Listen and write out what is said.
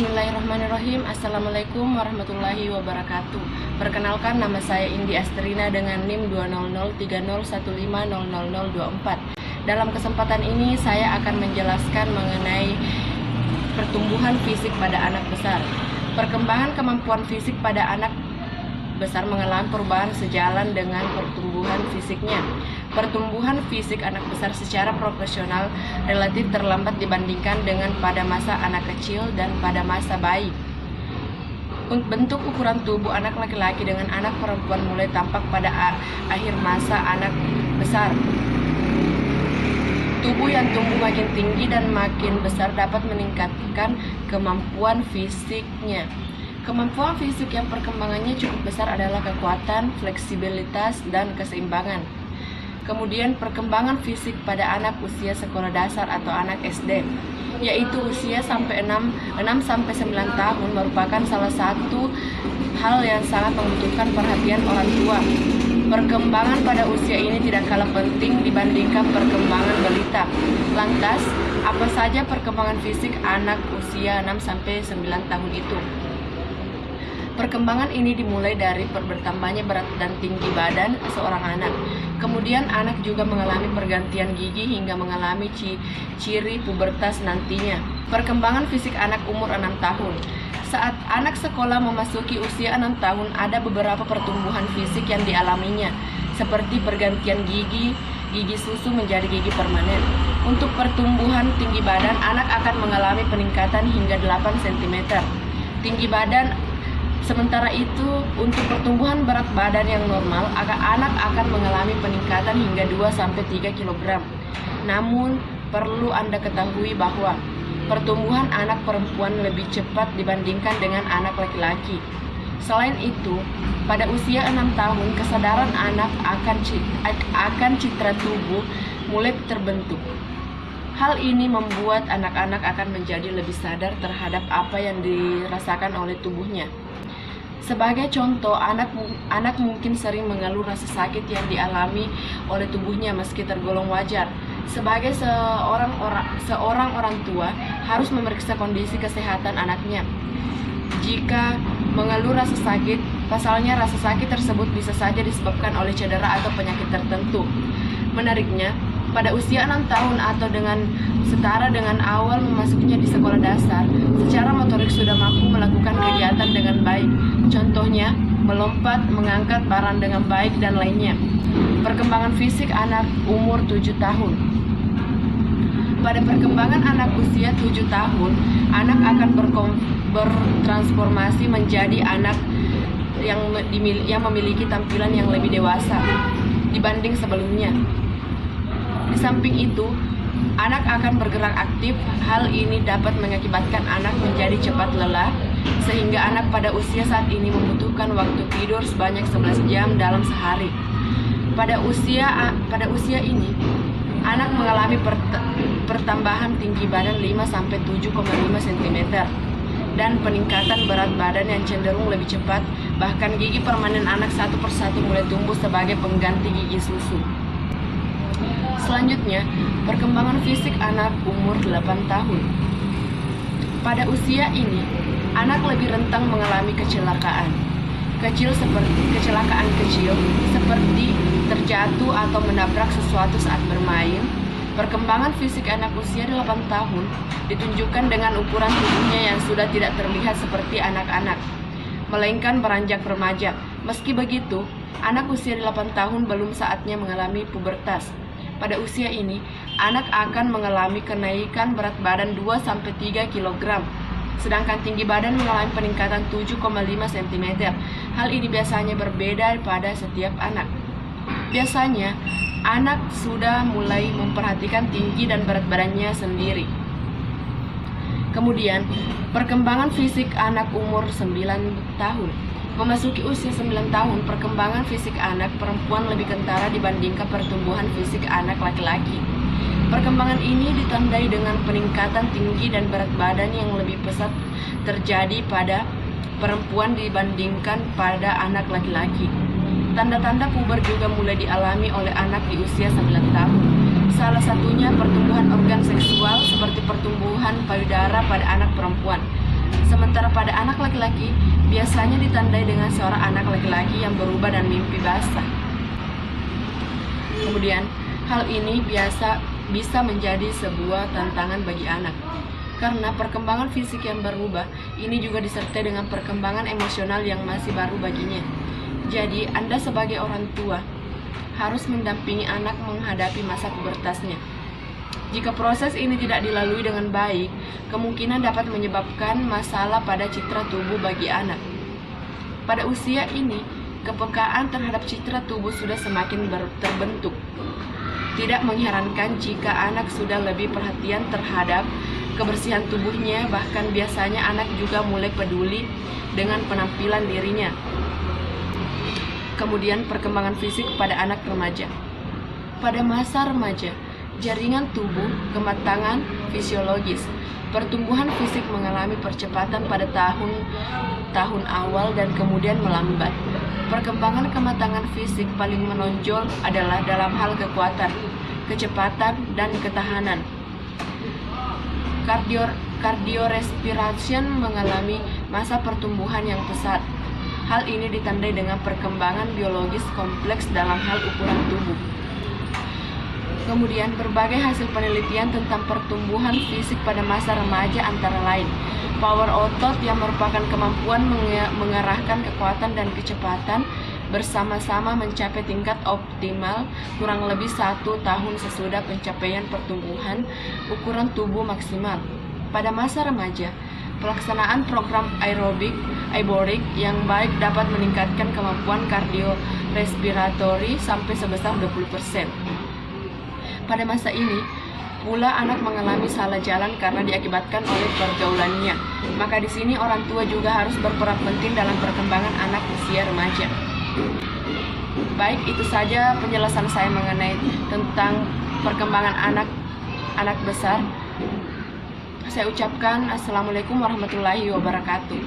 Bismillahirrahmanirrahim. Assalamualaikum warahmatullahi wabarakatuh. Perkenalkan, nama saya Indi Astrina dengan NIM 2003015000024. Dalam kesempatan ini saya akan menjelaskan mengenai pertumbuhan fisik pada anak besar. Perkembangan kemampuan fisik pada anak besar mengalami perubahan sejalan dengan pertumbuhan fisiknya. Pertumbuhan fisik anak besar secara proporsional relatif terlambat dibandingkan dengan pada masa anak kecil dan pada masa bayi. Bentuk ukuran tubuh anak laki-laki dengan anak perempuan mulai tampak pada akhir masa anak besar. Tubuh yang tumbuh makin tinggi dan makin besar dapat meningkatkan kemampuan fisiknya. Kemampuan fisik yang perkembangannya cukup besar adalah kekuatan, fleksibilitas, dan keseimbangan. Kemudian perkembangan fisik pada anak usia sekolah dasar atau anak SD, yaitu usia sampai 6-9 tahun, merupakan salah satu hal yang sangat membutuhkan perhatian orang tua. Perkembangan pada usia ini tidak kalah penting dibandingkan perkembangan balita. Lantas, apa saja perkembangan fisik anak usia 6-9 tahun itu? Perkembangan ini dimulai dari bertambahnya berat dan tinggi badan seorang anak. Kemudian anak juga mengalami pergantian gigi hingga mengalami ciri pubertas nantinya. Perkembangan fisik anak umur 6 tahun. Saat anak sekolah memasuki usia 6 tahun, ada beberapa pertumbuhan fisik yang dialaminya, seperti pergantian gigi susu menjadi gigi permanen. Untuk pertumbuhan tinggi badan, anak akan mengalami peningkatan hingga 8 cm tinggi badan. Sementara itu, untuk pertumbuhan berat badan yang normal, anak akan mengalami peningkatan hingga 2-3 kg. Namun, perlu Anda ketahui bahwa pertumbuhan anak perempuan lebih cepat dibandingkan dengan anak laki-laki. Selain itu, pada usia 6 tahun, kesadaran anak akan citra tubuh mulai terbentuk. Hal ini membuat anak-anak akan menjadi lebih sadar terhadap apa yang dirasakan oleh tubuhnya. Sebagai contoh, anak mungkin sering mengeluh rasa sakit yang dialami oleh tubuhnya meski tergolong wajar. Sebagai seorang orang tua harus memeriksa kondisi kesehatan anaknya. Jika mengeluh rasa sakit, pasalnya rasa sakit tersebut bisa saja disebabkan oleh cedera atau penyakit tertentu. Menariknya, pada usia 6 tahun atau setara dengan awal memasukinya di sekolah dasar, secara motorik sudah mampu melakukan kegiatan dengan baik. Contohnya, melompat, mengangkat barang dengan baik, dan lainnya. Perkembangan fisik anak umur 7 tahun. Pada perkembangan anak usia 7 tahun, anak akan bertransformasi menjadi anak yang memiliki tampilan yang lebih dewasa dibanding sebelumnya. Di samping itu, anak akan bergerak aktif. Hal ini dapat mengakibatkan anak menjadi cepat lelah, sehingga anak pada usia saat ini membutuhkan waktu tidur sebanyak 11 jam dalam sehari. Pada usia ini, anak mengalami pertambahan tinggi badan 5-7,5 cm dan peningkatan berat badan yang cenderung lebih cepat. Bahkan gigi permanen anak satu persatu mulai tumbuh sebagai pengganti gigi susu. Selanjutnya, perkembangan fisik anak umur 8 tahun. Pada usia ini, anak lebih rentan mengalami kecelakaan kecil seperti terjatuh atau menabrak sesuatu saat bermain. Perkembangan fisik anak usia 8 tahun ditunjukkan dengan ukuran tubuhnya yang sudah tidak terlihat seperti anak-anak, melainkan beranjak remaja. Meski begitu, anak usia 8 tahun belum saatnya mengalami pubertas. Pada usia ini, anak akan mengalami kenaikan berat badan 2-3 kg, sedangkan tinggi badan mengalami peningkatan 7,5 cm. Hal ini biasanya berbeda pada setiap anak. Biasanya, anak sudah mulai memperhatikan tinggi dan berat badannya sendiri. Kemudian, perkembangan fisik anak umur 9 tahun. Memasuki usia 9 tahun, perkembangan fisik anak perempuan lebih kentara dibandingkan pertumbuhan fisik anak laki-laki. Perkembangan ini ditandai dengan peningkatan tinggi dan berat badan yang lebih pesat terjadi pada perempuan dibandingkan pada anak laki-laki. Tanda-tanda puber juga mulai dialami oleh anak di usia 9 tahun. Salah satunya pertumbuhan organ seksual seperti pertumbuhan payudara pada anak perempuan. Sementara pada anak laki-laki, biasanya ditandai dengan seorang anak laki-laki yang berubah dan mimpi basah. Kemudian, hal ini bisa menjadi sebuah tantangan bagi anak. Karena perkembangan fisik yang berubah, ini juga disertai dengan perkembangan emosional yang masih baru baginya. Jadi, Anda sebagai orang tua harus mendampingi anak menghadapi masa pubertasnya. Jika proses ini tidak dilalui dengan baik, kemungkinan dapat menyebabkan masalah pada citra tubuh bagi anak. Pada usia ini, kepekaan terhadap citra tubuh sudah semakin terbentuk. Tidak mengherankan jika anak sudah lebih perhatian terhadap kebersihan tubuhnya, bahkan biasanya anak juga mulai peduli dengan penampilan dirinya. Kemudian perkembangan fisik pada anak remaja. Pada masa remaja, jaringan tubuh, kematangan fisiologis, pertumbuhan fisik mengalami percepatan pada tahun awal dan kemudian melambat. Perkembangan kematangan fisik paling menonjol adalah dalam hal kekuatan, kecepatan, dan ketahanan. Cardiorespirasi mengalami masa pertumbuhan yang pesat. Hal ini ditandai dengan perkembangan biologis kompleks dalam hal ukuran tubuh. Kemudian, berbagai hasil penelitian tentang pertumbuhan fisik pada masa remaja antara lain power otot yang merupakan kemampuan mengerahkan kekuatan dan kecepatan bersama-sama mencapai tingkat optimal kurang lebih 1 tahun sesudah pencapaian pertumbuhan ukuran tubuh maksimal. Pada masa remaja, pelaksanaan program aerobik yang baik dapat meningkatkan kemampuan kardiorespiratori sampai sebesar 20%. Pada masa ini, pula anak mengalami salah jalan karena diakibatkan oleh pergaulannya. Maka di sini orang tua juga harus berperan penting dalam perkembangan anak usia remaja. Baik, itu saja penjelasan saya mengenai tentang perkembangan anak besar. Saya ucapkan Assalamualaikum warahmatullahi wabarakatuh.